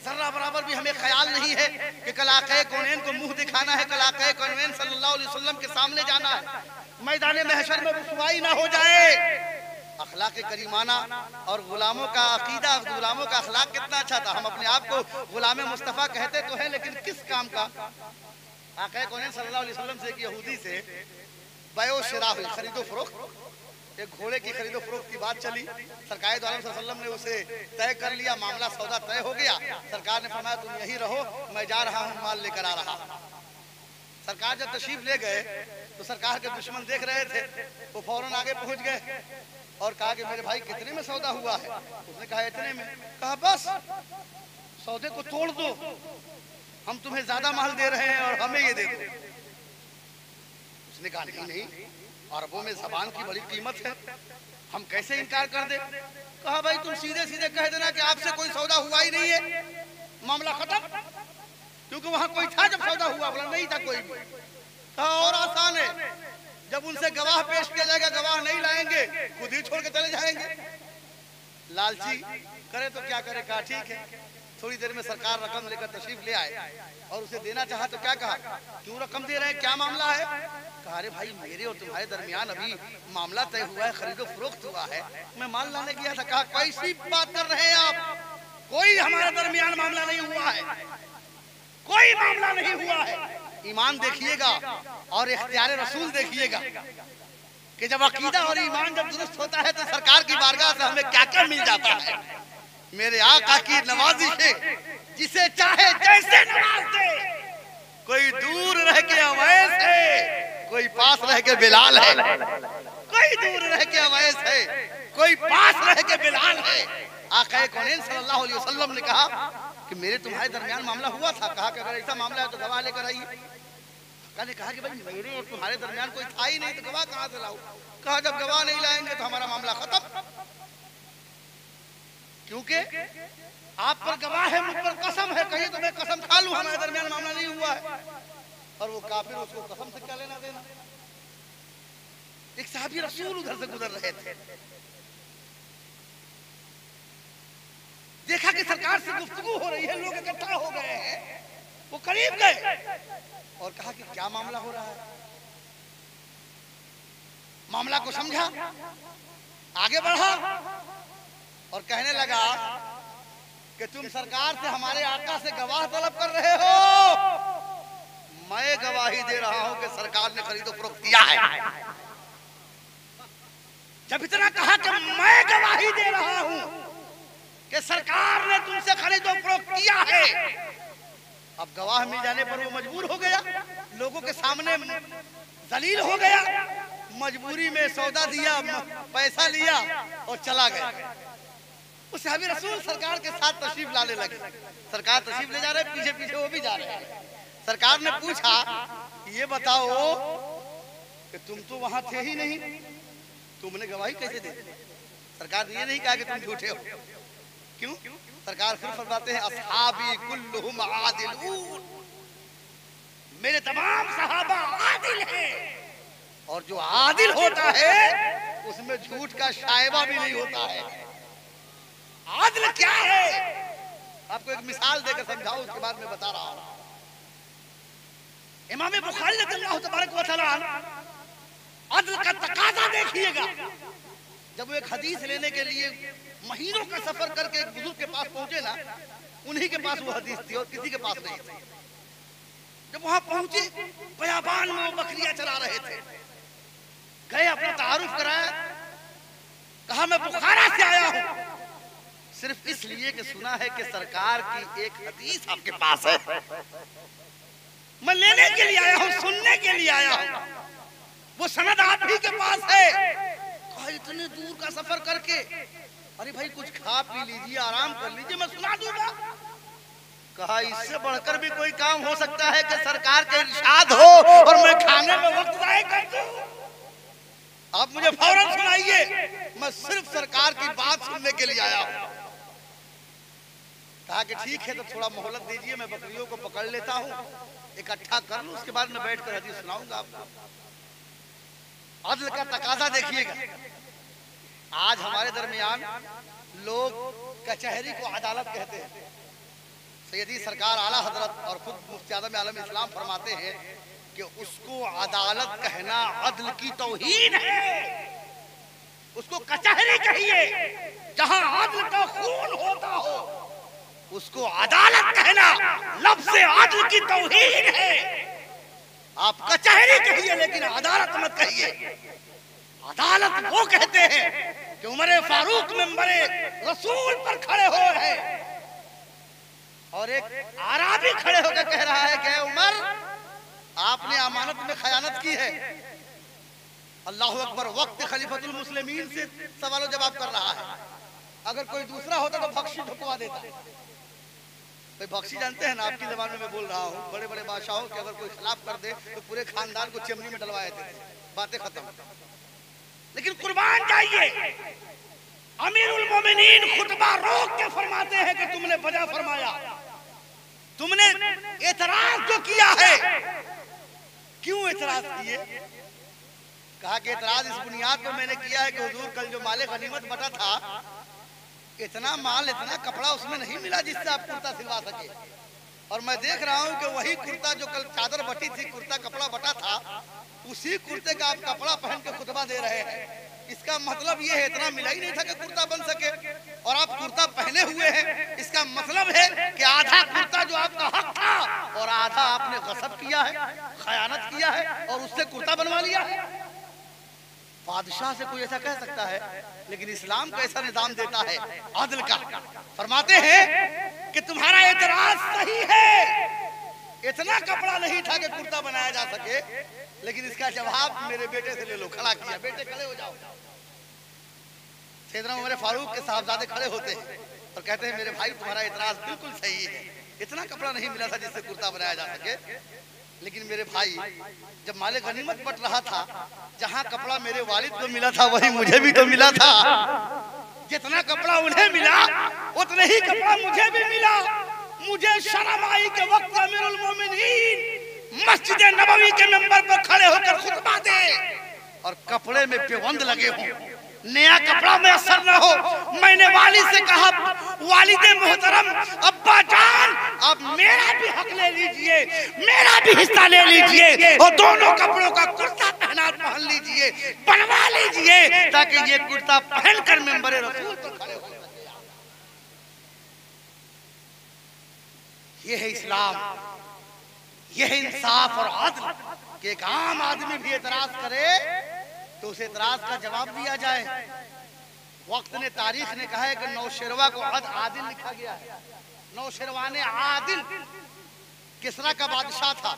जर्रा बराबर भी हमें ख्याल नहीं है कि कल आक़ाए कौनैन को मुंह दिखाना है, कल आक़ाए कौनैन सल्लल्लाहु अलैहि वसल्लम के सामने जाना है, मैदान महशर में रुसवाई ना हो जाए। अखलाक करीमाना और गुलामों का अकीदा, गुलामों का अखलाक कितना अच्छा था। हम अपने आप को गुलाम मुस्तफ़ा कहते तो हैं, लेकिन किस काम का? आक़ाए कौनैन सल्लल्लाहु अलैहि वसल्लम से एक यहूदी से बयो शिरा हुई, खरीदो फरोख्त। एक घोड़े की खरीदो फरोख्त की बात चली। सरकार दो आलम सल्लल्लाहु अलैहि वसल्लम ने उसे तय कर लिया, मामला सौदा तय हो गया। सरकार ने फरमाया तुम यहीं रहो, मैं जा रहा हूँ, माल लेकर आ रहा। सरकार जब तशरीफ ले गए तो सरकार के दुश्मन देख रहे थे, वो फौरन आगे पहुंच गए और कहा कि मेरे भाई कितने में सौदा हुआ है? उसने कहा इतने में। कहा बस सौदे को तोड़ दो, हम तुम्हें ज्यादा माल दे रहे हैं और हमें ये दे दो। उसने कहा नहीं, अरबों में जबान की बड़ी कीमत है, हम कैसे इनकार कर दे? कहा भाई तुम सीधे सीधे कह देना कि आपसे कोई सौदा हुआ ही नहीं है, मामला खत्म, क्योंकि वहां कोई था जब सौदा हुआ? बोला नहीं था कोई भी। कहा और आसान है, जब उनसे गवाह पेश किया जाएगा, गवाह नहीं लाएंगे, खुद ही छोड़ के चले जाएंगे। लालची करे तो क्या करे? कहा ठीक है। थोड़ी देर में सरकार रकम लेकर तशरीफ ले आए और उसे देना चाहा तो क्या कहा, क्यों रकम दे रहे हैं, क्या मामला है? कहा अरे भाई मेरे और तुम्हारे दरमियान अभी मामला तय हुआ है, खरीदो फरोख्त हुआ है, मैं माल लाने गया था। कहा कैसी बात कर रहे हैं आप? कोई हमारे दरमियान मामला नहीं हुआ है, कोई मामला नहीं हुआ है। ईमान देखिएगा और इख्तियार रसूल देखिएगा कि जब अकीदा और ईमान जब दुरुस्त होता है तो सरकार की बारगाह से हमें क्या क्या मिल जाता है। मेरे आका की नवाजिश है, जिसे चाहे जैसे नवाज दे। कोई दूर रह के अवैस है, कोई पास रह के बिलाल है। कोई दूर रह के अवैस है, कोई पास रह के बिलाल है। आक़ा कौनैन सल्लल्लाहु अलैहि वसल्लम ने कहा कि मेरे तुम्हारे दरमियान मामला हुआ था। कहा कि अगर ऐसा मामला है तो गवाह लेकर आइए। आका ने कहा कि भाई मेरे और तुम्हारे दरमियान कोई था ही नहीं, तो गवाह कहाँ से लाऊं? कहा जब गवाह नहीं लाएंगे तो हमारा मामला खत्म, क्योंकि आप पर गवाह है, मुझ पर कसम है, कहीं तो मैं कसम खा लूं हमारे दरमियान मामला नहीं हुआ है। और वो काफिर उसको कसम से क्या लेना देना। एक साहबी रसूल उधर से गुजर रहे थे, देखा कि सरकार से गुफ्तगू हो रही है, लोग इकट्ठा हो गए हैं। वो करीब गए और कहा कि क्या मामला हो रहा है। मामला को समझा, आगे बढ़ा और कहने लगा कि तुम सरकार से हमारे आका से गवाह तलब कर रहे हो। मैं गवाही दे रहा हूं कि सरकार ने खरीदो फरोख्त किया है। जब इतना कहा कि मैं गवाही दे रहा हूं कि सरकार ने तुमसे खरीदो फरोख्त किया है, अब गवाह मिल जाने पर वो मजबूर हो गया, लोगों के सामने जलील हो गया, मजबूरी में सौदा दिया, पैसा लिया और चला गया। उस सहाबी रसूल सरकार के साथ तशरीफ लाने लगे। सरकार तशरीफ ले जा रहे, पीछे पीछे वो भी जा रहे हैं। सरकार ने पूछा, ये बताओ कि तुम तो वहां थे ही नहीं, तुमने गवाही कैसे दी? सरकार ने ये नहीं कहा कि तुम झूठे हो। क्यों? सरकार सिर्फ फरमाते हैं अस्हाबी कुल्लुहुम आदिलून, मेरे तमाम सहाबा आदिल हैं। और जो आदिल होता है उसमें झूठ का शायबा भी नहीं होता है। आदिल क्या है? आपको एक मिसाल देकर समझाऊं, उसके बाद मैं बता रहा हूं। इमाम बुखारी रज़ियल्लाहु तबारक व तआला अदल का तकाजा देखिएगा। जब वो एक हदीस लेने के लिए महीनों का सफर करके एक बुजुर्ग के पास पहुंचे ना, उन्हीं के पास वो हदीस थी और किसी के पास नहीं थी। जब वहां पहुंचे, बयाबान में वो बकरियां चरा रहे थे। गए, अपना तारुफ कराया, कहा मैं बुखारा से आया हूं, सिर्फ इसलिए कि सुना है कि सरकार की एक हदीस आपके पास है, मैं लेने के लिए आया हूं, सुनने के लिए आया हूं, वो सनद आप ही के पास है। कहा इतने दूर का सफर करके, अरे भाई कुछ खा पी लीजिए, आराम कर लीजिए, मैं सुना दूंगा। कहा इससे बढ़कर भी कोई काम हो सकता है कि सरकार का इरशाद हो और मैं खाने में वक्त जाया कर दूं? आप मुझे फौरन सुनाइए, मैं सिर्फ सरकार की बात सुनने के लिए आया हूं। कहा कि ठीक है, तो थोड़ा मोहलत दीजिए, मैं बकरियों को पकड़ लेता हूं, इकट्ठा कर लूं, उसके बाद मैं बैठकर हदीस सुनाऊंगा आपको। अदल का तकाजा देखिएगा। आज हमारे दरमियान लोग कचहरी को अदालत कहते हैं। सैयदी सरकार आला हजरत और खुद मुफ्ती आज़म आलम इस्लाम फरमाते हैं कि उसको अदालत कहना अदल की तौहीन है। उसको कचहरी कहिए, जहां अदल का खून होता हो, उसको अदालत कहना लफ्ज़ अदल की तौहीन है। आप कचहरी कहिए लेकिन अदालत मत कहिए। अदालत वो कहते हैं कि उमर फारूक मिंबरे रसूल पर खड़े हो हैं और एक आराबी खड़े होकर कह रहा है कि उमर, आपने अमानत में खयानत की है। अल्लाहु अकबर, वक्त खलीफतुल मुस्लिमीन से सवाल जवाब कर रहा है। अगर कोई दूसरा होता तो बख्शी ढुकवा देता। भाई बख्शी जानते हैं ना, आपकी जबान में मैं बोल रहा हूँ, बड़े बड़े बादशाहों के अगर कोई खिलाफ कर दे तो पूरे खानदान को चिमनी में डलवा देते थे, बातें खत्म। लेकिन कुर्बान जाइए, अमीरुल मोमिनीन खुतबा रोक के फरमाते हैं कि तुमने बजा फरमाया, तुमने एतराज जो किया है। क्यों एतराज किए? कहा कि एतराज इस बुनियाद पर मैंने किया है कि हुजूर कल जो माले गनीमत बटा था, इतना माल, इतना कपड़ा उसमें नहीं मिला जिससे आप कुर्ता सिलवा सके। और मैं देख रहा हूं कि वही कुर्ता जो कल चादर बटी थी, कुर्ता कपड़ा बटा था, उसी कुर्ते का आप कपड़ा पहन के खुतबा दे रहे हैं। इसका मतलब ये है इतना मिला ही नहीं था कि कुर्ता बन सके, और आप कुर्ता पहने हुए हैं। इसका मतलब है कि आधा कुर्ता जो आपका हक था और आधा आपने गसब किया है, खयानत किया है और उससे कुर्ता बनवा लिया है। बादशाह से कोई ऐसा कह सकता है, लेकिन इस्लाम कैसा निजाम देता है अदल का। फरमाते हैं कि तुम्हारा एतराज सही है, इतना कपड़ा नहीं था कि कुर्ता बनाया जा सके, लेकिन इसका जवाब मेरे बेटे से ले लो। खड़ा किया, बेटे खड़े हो जाओ। सैयदना उमर फारूक के साहबजादे खड़े होते हैं और कहते हैं मेरे भाई तुम्हारा इतराज बिल्कुल सही है, इतना कपड़ा नहीं मिला था जिससे कुर्ता बनाया जा सके, लेकिन मेरे भाई जब माले गनीमत बट रहा था, जहाँ कपड़ा मेरे वालिद को मिला था वही मुझे भी तो मिला था। जितना कपड़ा उन्हें मिला उतना ही कपड़ा मुझे भी मिला। मुझे शर्म आई के वक्त अमीरुल मोमिनीन मस्जिद नबवी के मिंबर पर खड़े होकर खुतबा दे और कपड़े में पेबंद लगे हों, नया कपड़ा में असर न हो। मैंने वालिद से कहा वालिदे मोहतरम अब्बा जान अब मेरा भी हक ले लीजिए, मेरा भी हिस्सा ले लीजिए और दोनों कपड़ों का कुर्ता पहन लीजिए, बनवा लीजिए ताकि ये कुर्ता पहनकर मिंबर रसूल पर खड़े हो सके। ये है इस्लाम, ये है इंसाफ और अदल कि एक आम आदमी भी एतराज करे तो उसे एतराज का जवाब दिया जाए। वक्त ने तारीख ने कहा है कि नौशेरवा को आदिल लिखा गया है। नौशेरवाने आदिल किसरा का बादशाह था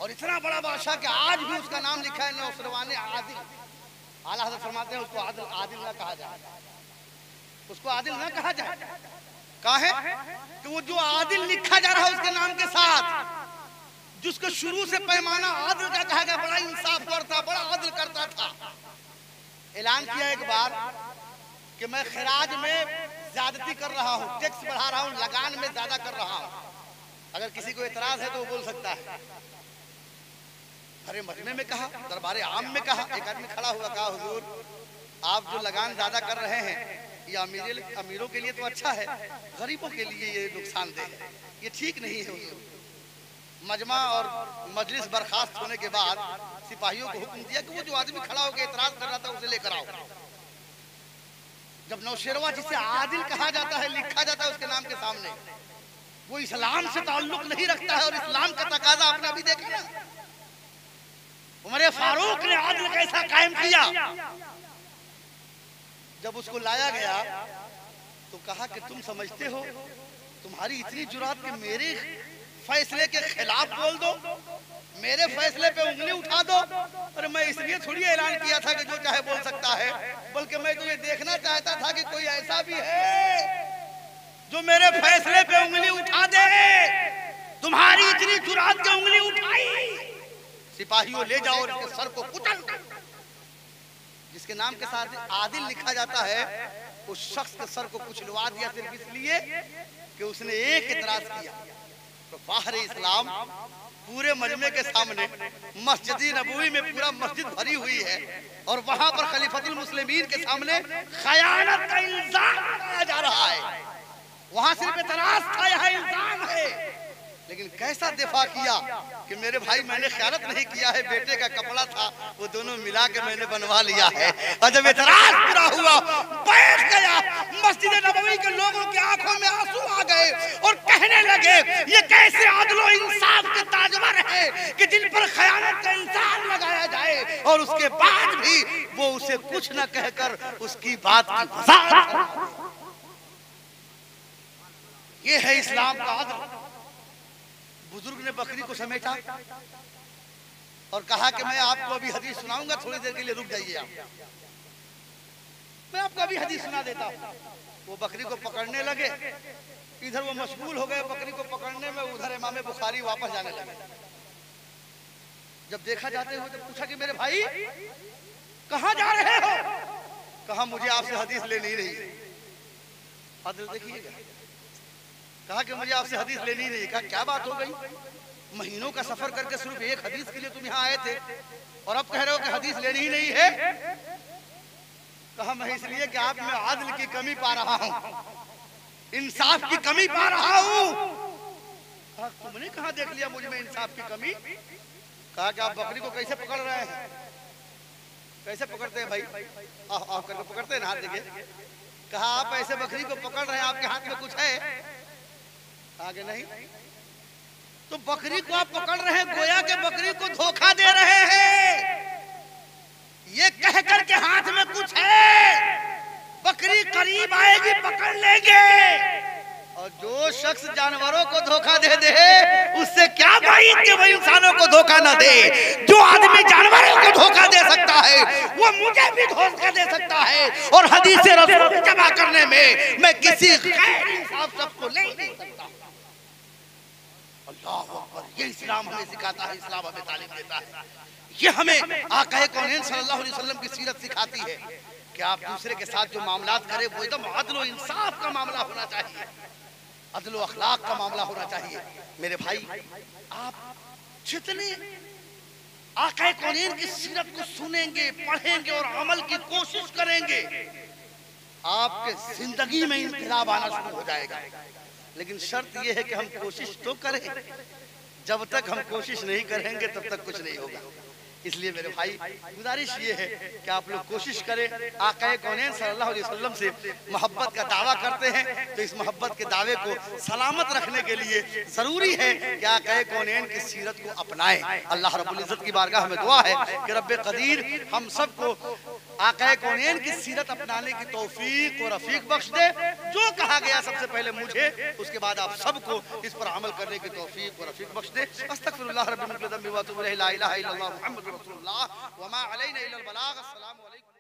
और इतना बड़ा बादशाह कि आज भी उसका नाम लिखा है नौशेरवाने आदिल। आला हज़रत फरमाते हैं उसको आदिल आदिल ना कहा जाए, उसको आदिल ना कहा जाए। कहा है कि वो जो आदिल लिखा जा रहा है उसके नाम के साथ, जिसको शुरू से पैमाना आदिल का कहा गया, बड़ा इंसाफ करता, बड़ा आदिल करता था। ऐलान किया एक बार कि मैं खिराज में ज्यादती कर रहा हूँ, टैक्स बढ़ा रहा हूँ, लगान में ज्यादा कर रहा हूँ। अगर किसी को एतराज है तो वो बोल सकता है। अरे मजमे में कहा, दरबारे आम में कहा। एक आदमी खड़ा हुआ, कहा हुजूर आप जो लगान ज्यादा कर रहे हैं ये अमीरों के लिए तो अच्छा है, गरीबों के लिए ये नुकसानदेह है, ये ठीक नहीं है हुजूर। मजमा और मजलिस बर्खास्त होने के बाद सिपाहियों को हुक्म दिया कि वो जो आदमी खड़ा होकर एतराज कर रहा था उसे लेकर आओ। जब नौशेरवा जिसे आदिल कहा जाता है लिखा जाता है उसके नाम के सामने, वो इस्लाम से ताल्लुक नहीं रखता है और इस्लाम का तकाजा आपने अभी देखा ना। उमर फारूक ने आदिल कैसा कायम किया। जब उसको लाया गया तो कहा कि तुम समझते हो तुम्हारी इतनी जुरात कि मेरे फैसले के खिलाफ बोल दो, मेरे फैसले पे उंगली उठा दो। अरे मैं इसलिए थोड़ी ऐलान किया था कि जो चाहे बोल सकता है, बल्कि मैं तुझे देखना चाहता था कि कोई ऐसा भी है जो मेरे फैसले पे उंगली उठा दे। तुम्हारी इतनी जुरात की उंगली उठाई, सिपाहियों ले जाओ और इसके सर को कुचल। जिसके नाम के साथ आदिल लिखा जाता है उस शख्स के सर को कुचलवा दिया सिर्फ इसलिए कि उसने एक इतराज किया। तो बाहर इस्लाम पूरे मजमे के सामने मस्जिद नबवी में पूरा मस्जिद भरी हुई है और वहां पर खलीफतुल मुस्लिमीन के सामने खयानत का इल्जाम लगाया जा रहा है। वहां सिर्फ इतराज था, यहाँ इल्जाम है। लेकिन कैसा दिफा किया कि मेरे भाई मैंने खयानत नहीं किया है, बेटे का कपड़ा था वो दोनों मिला के मैंने बनवा लिया है। और जब इतराज पूरा हुआ बैठ गया, मस्जिद नबवी के लोगों की आंखों में आंसू आ गए और कहने लगे ये कैसे आदल और इंसाफ के ताजवर है कि जिन पर खयानत का इल्जाम लगाया जाए और उसके बाद भी वो उसे कुछ न कहकर उसकी बात की वजाहत। ये है इस्लाम का आदल। बुजुर्ग ने बकरी को समेटा और कहा कि मैं आपको अभी हदीस सुनाऊंगा, थोड़ी देर के लिए रुक जाइए आप, मैं आपको अभी हदीस सुना देता हूँ। वो बकरी को पकड़ने लगे, इधर वो मशगूल हो गए बकरी को पकड़ने में, उधर इमाम बुखारी वापस जाने लगे। जब देखा जाते हुए तो पूछा कि मेरे भाई कहाँ जा रहे हो? कहा मुझे आपसे हदीस लेनी नहीं। आदिल देखिएगा, कहा कि मुझे आपसे हदीस लेनी नहीं। कहा क्या बात हो गई? महीनों का सफर करके सिर्फ एक हदीस के लिए तुम यहाँ आए थे और अब कह रहे हो कि हदीस लेनी ही नहीं है। कहा मैं इसलिए कि आप में आदिल की कमी पा रहा हूँ, इंसाफ की कमी पा रहा हूँ। कहा तुमने कहा देख लिया मुझ में इंसाफ की कमी? कहा कि आप बकरी को कैसे पकड़ रहे हैं? कैसे पकड़ते हैं भाई? आह करके पकड़ते हैं ना, हाथ देखिए। कहा आप ऐसे बकरी को पकड़ रहे हैं, आपके हाथ में कुछ है? आगे नहीं। तो बकरी को आप पकड़ रहे हैं गोया के बकरी को धोखा दे रहे हैं, ये कहकर के हाथ में कुछ है, बकरी करीब आएगी पकड़ लेंगे और और जो शख्स जानवरों को धोखा दे दे उससे क्या भाई कि वही इंसानों को धोखा ना दे। जो आदमी जानवरों को धोखा दे सकता है वो मुझे भी धोखा दे सकता है। और हदीस रसूल जमा करने में मैं किसी गैर इंसाफ शख्स को ले नहीं सकता। अल्लाह अकबर, ये इस्लाम हमें सिखाता है, इस्लाम हमें तालीम देता है। ये हमें आका कौनैन सल्लल्लाहु अलैहि वसल्लम की सीरत सिखाती है कि आप दूसरे के साथ जो मामलात करें वो एकदम अदल और इंसाफ का मामला होना चाहिए, अदल और अखलाक का मामला होना चाहिए। मेरे भाई, आप जितने आका कौनैन की सीरत को सुनेंगे, पढ़ेंगे और अमल की कोशिश करेंगे, आपके जिंदगी में इनकलाब आना शुरू हो जाएगा। लेकिन शर्त यह है कि हम कोशिश तो करें। जब तक हम कोशिश नहीं करेंगे तब तक कुछ नहीं होगा। इसलिए मेरे भाई, गुजारिश ये है कि आप लोग कोशिश करें। आका कौनैन सल्लल्लाहु अलैहि वसल्लम से मोहब्बत का दावा करते हैं तो इस मोहब्बत के दावे को सलामत रखने के लिए जरूरी है कि आका कौनैन की सीरत को अपनाएं। अल्लाह रब्बुल इज्जत की बारगाह में दुआ है कि रब्बे कदीर हम सबको आका कौनैन की सीरत अपनाने की तौफीक और रफीक बख्श दे। जो कहा गया सबसे पहले मुझे, उसके बाद आप सबको इस पर अमल करने की तौफीक और रफीक बख्श दे। अस्तगफिरुल्लाह रब्बी मिन ज़ंबी व अतूबु इलैहि, ला इलाहा इल्लल्लाह मुहम्मदुर रसूलुल्लाह व मा अलैना इल्लल बलाग। अस्सलामु अलैकुम।